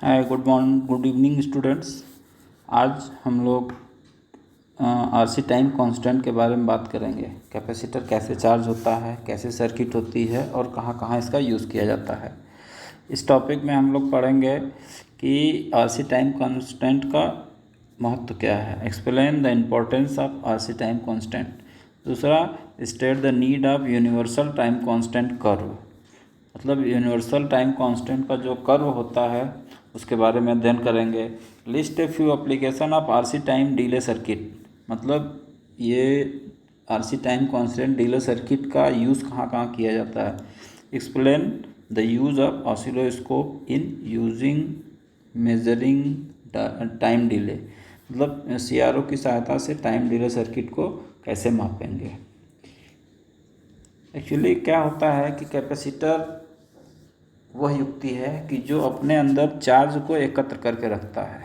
हाय, good morning, good evening students. आज हम लोग आरसी टाइम कांस्टेंट के बारे में बात करेंगे। कैपेसिटर कैसे चार्ज होता है, कैसे सर्किट होती है और कहाँ कहाँ इसका यूज़ किया जाता है। इस टॉपिक में हम लोग पढ़ेंगे कि आरसी टाइम कांस्टेंट का महत्व क्या है। Explain the importance of RC time constant. दूसरा, state the need of universal time constant curve. मतलब यूनिवर्सल टाइम कांस्टेंट का जो कर्व होता है उसके बारे में अध्ययन करेंगे। List a few application of RC time delay circuit. मतलब ये RC time constant delay circuit का यूज़ कहाँ कहाँ किया जाता है। Explain the use of oscilloscope in using measuring time delay. मतलब सीआरओ की सहायता से टाइम डिले सर्किट को कैसे मापेंगे। एक्चुअली क्या होता है कि कैपेसिटर वह युक्ति है कि जो अपने अंदर चार्ज को एकत्र करके रखता है।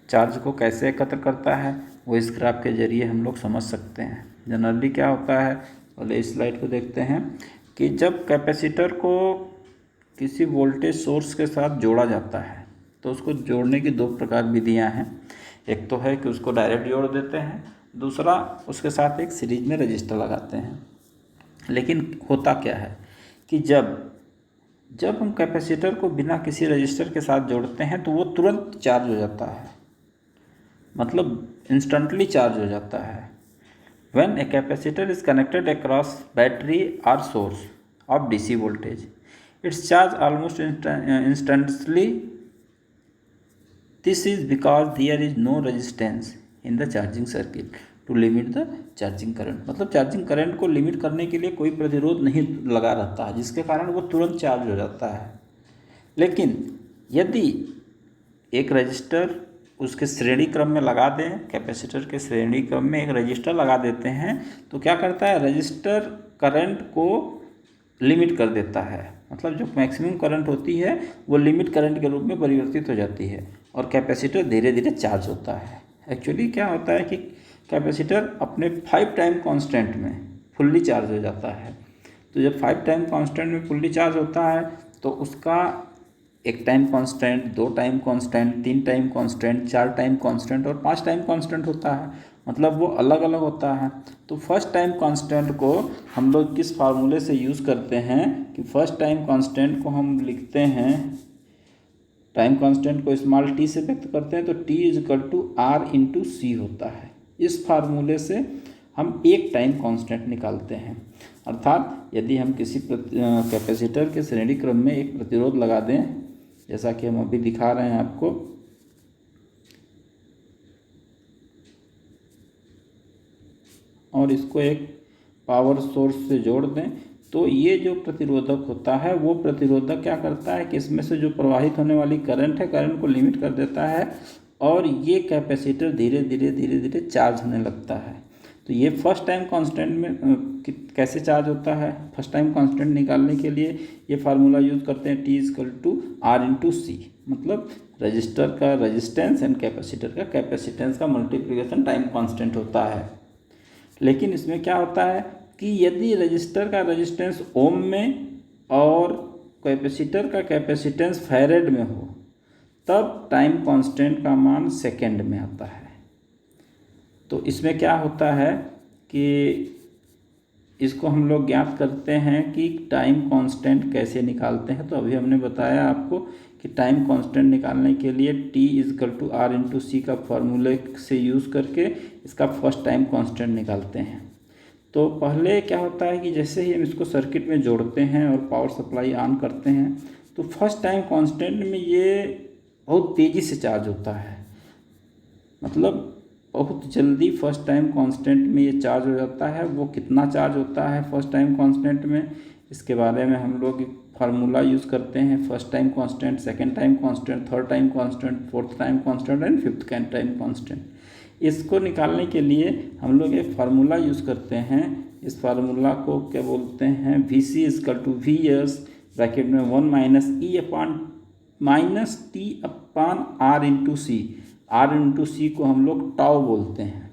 चार्ज को कैसे एकत्र करता है वो इस ग्राफ के जरिए हम लोग समझ सकते हैं। जनरली क्या होता है, पहले इस स्लाइड को देखते हैं कि जब कैपेसिटर को किसी वोल्टेज सोर्स के साथ जोड़ा जाता है तो उसको जोड़ने की दो प्रकार विधियां हैं। एक तो है कि उसको डायरेक्ट जोड़ देते हैं, दूसरा उसके साथ एक सीरीज में रजिस्टर लगाते हैं। लेकिन होता क्या है कि जब हम कैपेसिटर को बिना किसी रजिस्टर के साथ जोड़ते हैं तो वो तुरंत चार्ज हो जाता है, मतलब इंस्टेंटली चार्ज हो जाता है। When a capacitor is connected across battery और source of DC voltage, it's charge almost instantly. This is because there is no resistance in the charging circuit to limit the charging current. मतलब charging current को limit करने के लिए कोई प्रतिरोध नहीं लगा रहता है, जिसके कारण वो तुरंत चार्ज हो जाता है। लेकिन यदि एक रजिस्टर उसके श्रेणी क्रम में लगा दें, कैपेसिटर के श्रेणी क्रम में एक रजिस्टर लगा देते हैं तो क्या करता है, रजिस्टर करंट को लिमिट कर देता है। मतलब जो मैक्सिमम करंट होती है वो लिमिट करंट के रूप में परिवर्तित हो जाती है और कैपेसिटर धीरे धीरे चार्ज होता है। एक्चुअली क्या होता है कि कैपेसिटर अपने 5 टाइम कांस्टेंट में फुल्ली चार्ज हो जाता है। तो जब 5 टाइम कांस्टेंट में फुल्ली चार्ज होता है तो उसका 1 time constant, 2 time constant, 3 time constant, 4 time constant और 5 टाइम कांस्टेंट होता है। मतलब वो अलग अलग होता है। तो फर्स्ट टाइम कांस्टेंट को हम लोग किस फार्मूले से यूज़ करते हैं कि फर्स्ट टाइम कांस्टेंट को हम लिखते हैं, टाइम कांस्टेंट को स्मॉल टी से व्यक्त करते हैं तो T is equal to R into C होता है। इस फार्मूले से हम एक टाइम कांस्टेंट निकालते हैं। अर्थात यदि हम किसी कैपेसिटर के श्रेणी क्रम में एक प्रतिरोध लगा दें, जैसा कि हम अभी दिखा रहे हैं आपको, और इसको एक पावर सोर्स से जोड़ दें तो ये जो प्रतिरोधक होता है वो प्रतिरोधक क्या करता है कि इसमें से जो प्रवाहित होने वाली करंट है, करंट को लिमिट कर देता है और ये कैपेसिटर धीरे धीरे धीरे धीरे चार्ज होने लगता है। तो ये फर्स्ट टाइम कांस्टेंट में कैसे चार्ज होता है, फर्स्ट टाइम कांस्टेंट निकालने के लिए ये फार्मूला यूज़ करते हैं, T equal to R into C. मतलब रजिस्टर का रजिस्टेंस एंड कैपेसिटर का कैपेसिटेंस का मल्टीप्लिकेशन टाइम कांस्टेंट होता है। लेकिन इसमें क्या होता है कि यदि रजिस्टर का रेजिस्टेंस ओम में और कैपेसिटर का कैपेसिटेंस फैरेड में हो तब टाइम कांस्टेंट का मान सेकंड में आता है। तो इसमें क्या होता है कि इसको हम लोग ज्ञात करते हैं कि टाइम कांस्टेंट कैसे निकालते हैं। तो अभी हमने बताया आपको कि टाइम कांस्टेंट निकालने के लिए T equal to R into C का फॉर्मूले से यूज़ करके इसका फर्स्ट टाइम कांस्टेंट निकालते हैं। तो पहले क्या होता है कि जैसे ही हम इसको सर्किट में जोड़ते हैं और पावर सप्लाई ऑन करते हैं तो फर्स्ट टाइम कांस्टेंट में ये बहुत तेज़ी से चार्ज होता है। मतलब बहुत जल्दी फर्स्ट टाइम कांस्टेंट में ये चार्ज हो जाता है। वो कितना चार्ज होता है फर्स्ट टाइम कांस्टेंट में, इसके बारे में हम लोग फार्मूला यूज़ करते हैं। First time constant, second time constant, third time constant, fourth time constant and fifth time constant. इसको निकालने के लिए हम लोग एक फार्मूला यूज़ करते हैं। इस फार्मूला को क्या बोलते हैं, V C equal to V S bracket में 1 minus E upon minus T upon R into C. R into C को हम लोग टाउ बोलते हैं,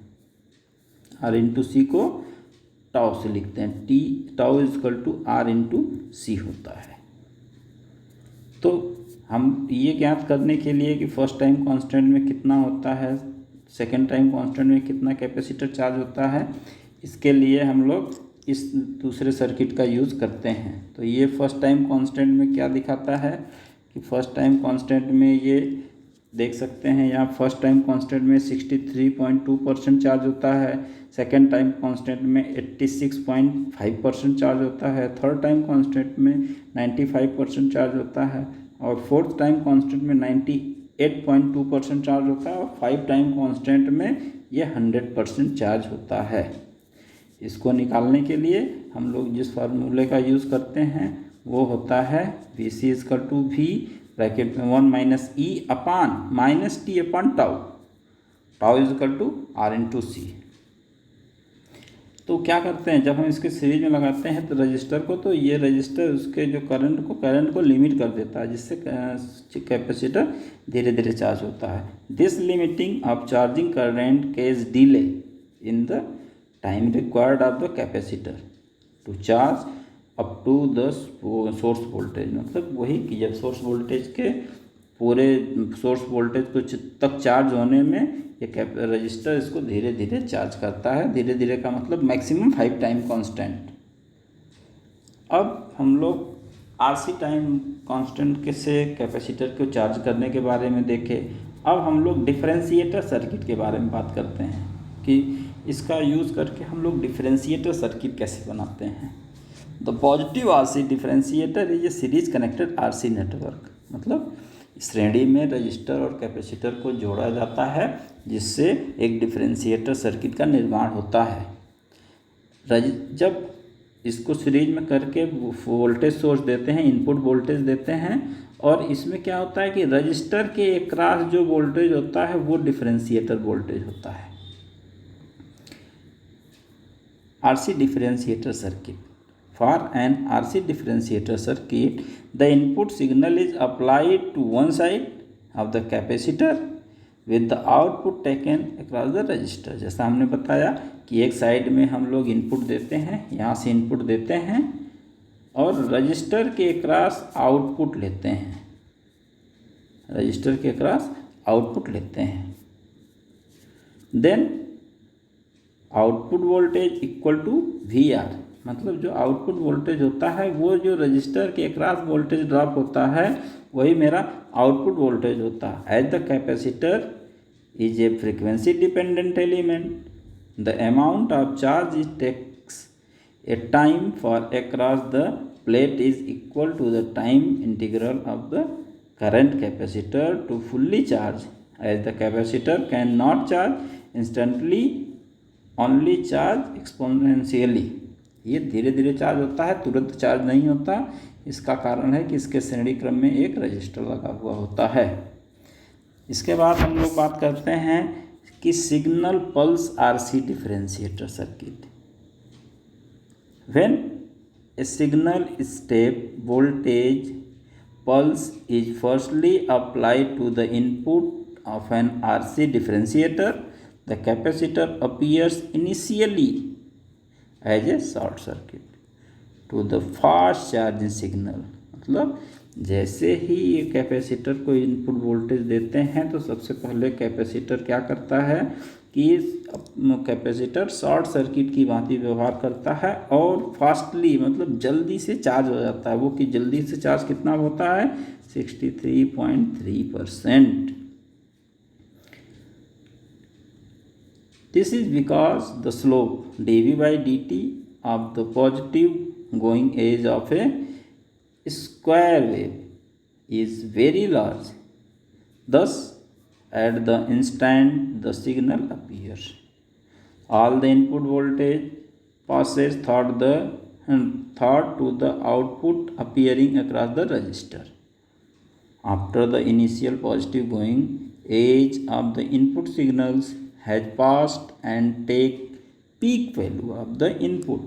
आर इंटू सी को टाउ से लिखते हैं। T tau equal to R into C होता है। तो हम ये ज्ञात करने के लिए कि फर्स्ट टाइम कांस्टेंट में कितना होता है, सेकेंड टाइम कांस्टेंट में कितना कैपेसिटर चार्ज होता है, इसके लिए हम लोग इस दूसरे सर्किट का यूज़ करते हैं। तो ये फर्स्ट टाइम कांस्टेंट में क्या दिखाता है कि फर्स्ट टाइम कांस्टेंट में ये देख सकते हैं यहाँ फर्स्ट टाइम कांस्टेंट में 63.2% चार्ज होता है, सेकेंड टाइम कांस्टेंट में 86.5% चार्ज होता है, थर्ड टाइम कांस्टेंट में 95% चार्ज होता है और फोर्थ टाइम कांस्टेंट में 98.2% चार्ज होता है और फाइव टाइम कांस्टेंट में ये 100% चार्ज होता है। इसको निकालने के लिए हम लोग जिस फार्मूले का यूज़ करते हैं वो होता है Vc = V ब्रैकेट में 1 - E अपान -T अपान टाउ, टाउ = R/C। तो क्या करते हैं जब हम इसके सीरीज में लगाते हैं तो रजिस्टर को, तो ये रजिस्टर उसके जो करंट को लिमिट कर देता है, जिससे कैपेसिटर धीरे धीरे चार्ज होता है। This limiting of charging current causes delay in the time required of the capacitor to charge up to the source voltage. मतलब वही कि जब सोर्स वोल्टेज के पूरे सोर्स वोल्टेज को तक चार्ज होने में ये रजिस्टर इसको धीरे धीरे चार्ज करता है। धीरे धीरे का मतलब मैक्सिमम 5 टाइम कांस्टेंट। अब हम लोग RC टाइम कांस्टेंट के से कैपेसिटर को चार्ज करने के बारे में देखें। अब हम लोग डिफरेंशिएटर सर्किट के बारे में बात करते हैं कि इसका यूज़ करके हम लोग डिफरेंशिएटर सर्किट कैसे बनाते हैं। The positive RC differentiator is a series connected RC network. मतलब श्रेणी में रजिस्टर और कैपेसिटर को जोड़ा जाता है जिससे एक डिफरेंशिएटर सर्किट का निर्माण होता है। जब इसको सीरीज में करके वोल्टेज सोर्स देते हैं, इनपुट वोल्टेज देते हैं, और इसमें क्या होता है कि रजिस्टर के अक्रॉस जो वोल्टेज होता है वो डिफरेंशिएटर वोल्टेज होता है। RC differentiator circuit. For an RC differentiator circuit, the input signal is applied to one side of the capacitor with the output taken across the resistor। जैसा हमने बताया कि एक साइड में हम लोग इनपुट देते हैं, यहाँ से इनपुट देते हैं और रजिस्टर के अक्रॉस आउटपुट लेते हैं, रजिस्टर के अक्रॉस आउटपुट लेते हैं। Then output voltage = VR। मतलब जो आउटपुट वोल्टेज होता है वो जो रजिस्टर के अक्रॉस वोल्टेज ड्रॉप होता है वही मेरा आउटपुट वोल्टेज होता है। As the capacitor is a frequency dependent element, the amount of charge it takes a time for across the plate is equal to the time integral of the current capacitor to fully charge. As the capacitor can not charge instantly, only charge exponentially. ये धीरे धीरे charge होता है, तुरंत charge नहीं होता। इसका कारण है कि इसके श्रेणी क्रम में एक रजिस्टर लगा हुआ होता है। इसके बाद हम लोग बात करते हैं कि signal pulse RC differentiator circuit. When a signal step voltage pulse is firstly applied to the input of an RC differentiator, the capacitor appears initially as a short circuit to the fast charging signal। मतलब जैसे ही ये capacitor को input voltage देते हैं तो सबसे पहले capacitor क्या करता है कि कैपेसिटर शॉर्ट सर्किट की भांति व्यवहार करता है और फास्टली मतलब जल्दी से चार्ज हो जाता है। वो कि जल्दी से चार्ज कितना होता है 63.3%। This is because the slope dV/dt of the positive going edge of a square wave is very large. Thus, at the instant the signal appears, all the input voltage passes through to the output appearing across the resistor. After the initial positive going edge of the input signals has passed and take peak value of the input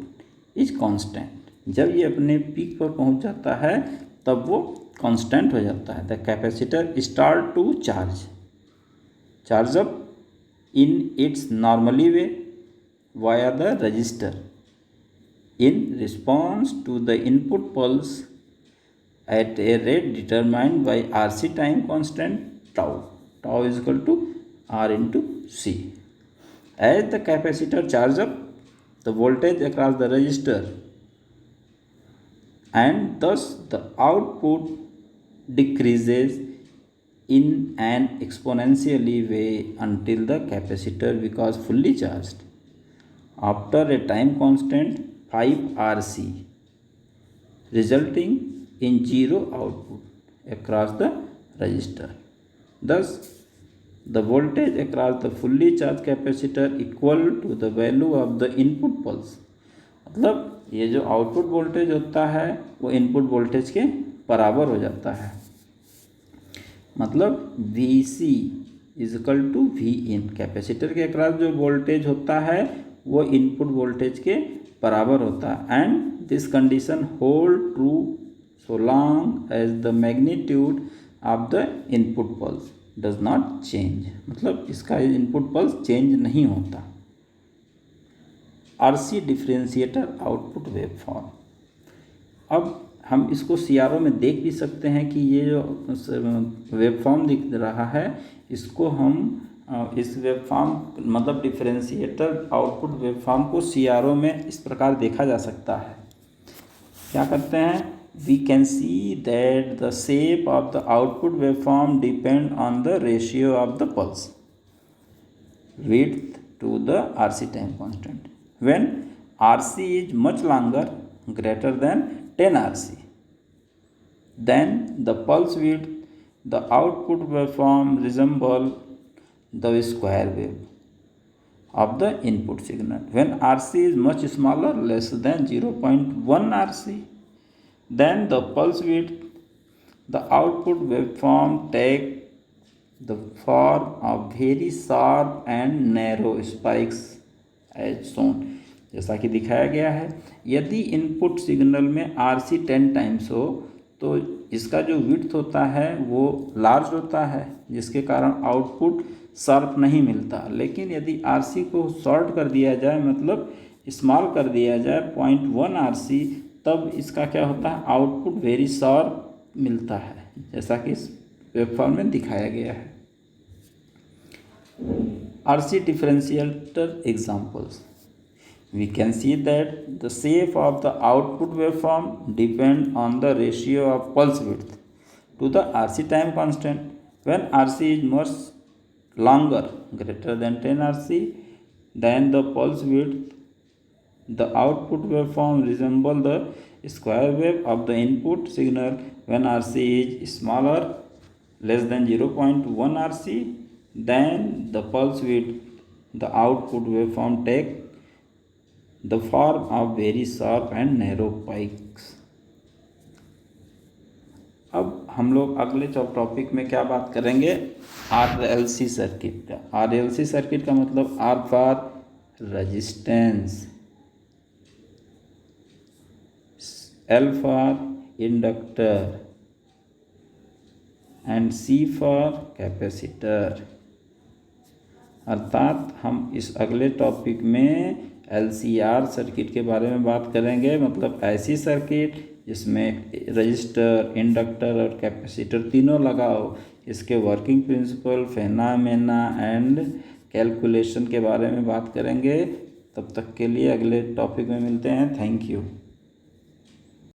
is constant। जब ये अपने peak पर पहुंच जाता है तब वो constant हो जाता है। The capacitor start to charge up in its normally way via the resistor in response to the input pulse at a rate determined by RC time constant tau. Tau is equal to R into C. As the capacitor charges up, the voltage across the resistor and thus the output decreases in an exponentially way until the capacitor becomes fully charged after a time constant 5 RC, resulting in zero output across the resistor. Thus, the voltage across the fully charged capacitor equal to the value of the input pulse. मतलब ये जो output voltage होता है वो input voltage के बराबर हो जाता है. मतलब VC is equal to V in. Capacitor के अक्रॉस जो वोल्टेज होता है वो इनपुट वोल्टेज के बराबर होता है. And this condition hold true so long as the magnitude of the input pulse does not change. मतलब इसका इनपुट पल्स चेंज नहीं होता. RC differentiator output waveform. अब हम इसको CRO में देख भी सकते हैं कि ये जो वेवफॉर्म दिख रहा है इसको हम इस वेवफॉर्म मतलब डिफरेंशिएटर आउटपुट वेवफॉर्म को CRO में इस प्रकार देखा जा सकता है. क्या करते हैं? We can see that the shape of the output waveform depend on the ratio of the pulse width to the RC time constant. When RC is much longer, greater than 10 RC, then the pulse width, the output waveform resemble the square wave of the input signal. When RC is much smaller, less than 0.1 RC, then the pulse width, the output waveform take the form of very sharp and narrow spikes as shown. जैसा कि दिखाया गया है. यदि input signal में RC 10 times हो तो इसका जो विड्थ होता है वो लार्ज होता है जिसके कारण आउटपुट शार्प नहीं मिलता. लेकिन यदि RC को शॉर्ट कर दिया जाए मतलब स्मॉल कर दिया जाए 0.1 RC तब इसका क्या होता है? आउटपुट वेरी शार्प मिलता है जैसा कि इस वेवफॉर्म में दिखाया गया है. RC differentiator examples. We can see that the shape of the output waveform depend on the ratio of pulse width to the RC time constant. When RC is much longer, greater than 10 RC, then the pulse width, the output waveform resemble the square wave of the input signal. When RC is smaller, less than 0.1 RC, then the pulse width, the output waveform take the form of very sharp and narrow spikes. अब हम लोग अगले topic में क्या बात करेंगे? RLC circuit का. RLC circuit का मतलब R for resistance, L for inductor and C for capacitor. अर्थात हम इस अगले टॉपिक में LCR सर्किट के बारे में बात करेंगे. मतलब ऐसी सर्किट जिसमें रजिस्टर, इंडक्टर और कैपेसिटर तीनों लगा हो. इसके working principle, phenomena and calculation के बारे में बात करेंगे. तब तक के लिए अगले टॉपिक में मिलते हैं. Thank you.